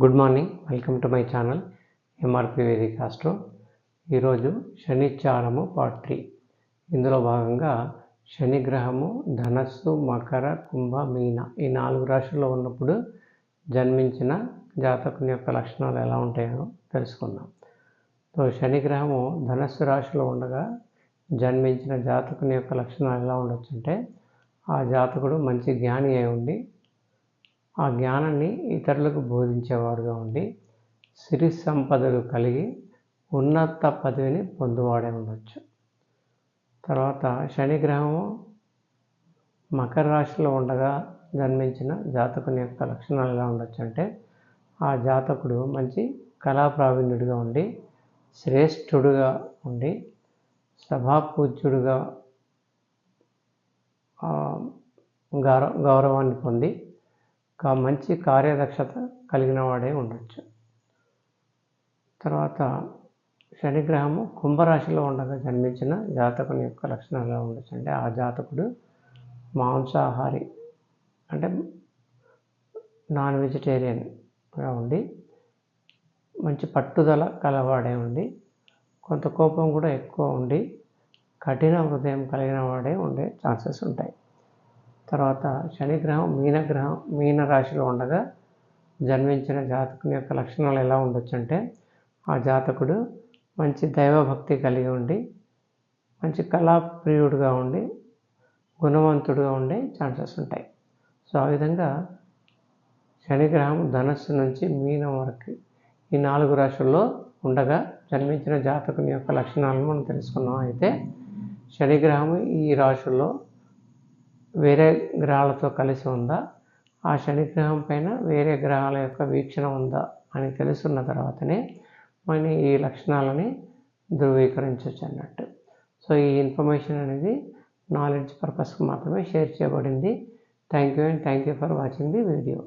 Good morning, welcome to my channel MRP Vedic astro. ఈరోజు శనిచారము part 3. ఇందులో భాగంగా శని గ్రహము ధనస్సు, మకర, కుంభ, మీన ఈ 4 రాశుల్లో ఉన్నప్పుడు జన్మించిన జాతకుని యొక్క లక్షణాలు ఎలా ఉంటాయో తెలుసుకుందాం. సో శని గ్రహము ధనస్సు రాశిలో ఉండగా జన్మించిన జాతకుని యొక్క లక్షణాలు ఎలా ఉండొచ్చు అంటే, ఆ జాతకుడు మంచి జ్ఞాని అయి ఉండి ఆ జ్ఞానాన్ని ఇతరులకు బోధించేవాడుగా ఉండి సిరి సంపదలు కలిగి ఉన్నత పదవిని పొందువాడే ఉండొచ్చు. తర్వాత శని గ్రహము మకర రాశిలో ఉండగా జన్మించిన జాతకుని యొక్క లక్షణాలు ఎలా ఉండొచ్చు అంటే, ఆ జాతకుడు మంచి కళా ప్రావీణ్యుడిగా ఉండి శ్రేష్ఠుడుగా ఉండి సభాపూజ్యుడుగా గౌరవాన్ని పొంది మంచి కార్యదక్షత కలిగిన వాడే ఉండొచ్చు. తర్వాత శని గ్రహము కుంభరాశిలో ఉండగా జన్మించిన జాతకుని యొక్క లక్షణాలు ఎలా ఉండొచ్చు అంటే, ఆ జాతకుడు మాంసాహారి అంటే నాన్ వెజిటేరియన్గా ఉండి మంచి పట్టుదల కలవాడే ఉండి కొంత కోపం కూడా ఎక్కువ ఉండి కఠిన హృదయం కలిగిన వాడే ఉండే ఛాన్సెస్ ఉంటాయి. తర్వాత శని గ్రహం మీన రాశిలో ఉండగా జన్మించిన జాతకుని యొక్క లక్షణాలు ఎలా ఉండొచ్చు అంటే, ఆ జాతకుడు మంచి దైవభక్తి కలిగి ఉండి మంచి కళాప్రియుడుగా ఉండి గుణవంతుడుగా ఉండే ఛాన్సెస్ ఉంటాయి. సో ఆ విధంగా శని గ్రహం ధనస్సు నుంచి మీనం వరకు ఈ 4 రాశుల్లో ఉండగా జన్మించిన జాతకుని యొక్క లక్షణాలను మనం తెలుసుకున్నాం. అయితే శని గ్రహం ఈ రాశుల్లో వేరే గ్రహాలతో కలిసి ఉందా, ఆ శని గ్రహం పైన వేరే గ్రహాల యొక్క వీక్షణ ఉందా అని తెలుసున్న తర్వాతనే మనం ఈ లక్షణాలని ధృవీకరించవచ్చు అన్నట్టు. సో ఈ ఇన్ఫర్మేషన్ అనేది నాలెడ్జ్ పర్పస్కి మాత్రమే షేర్ చేయబడింది. Thank you for watching the video.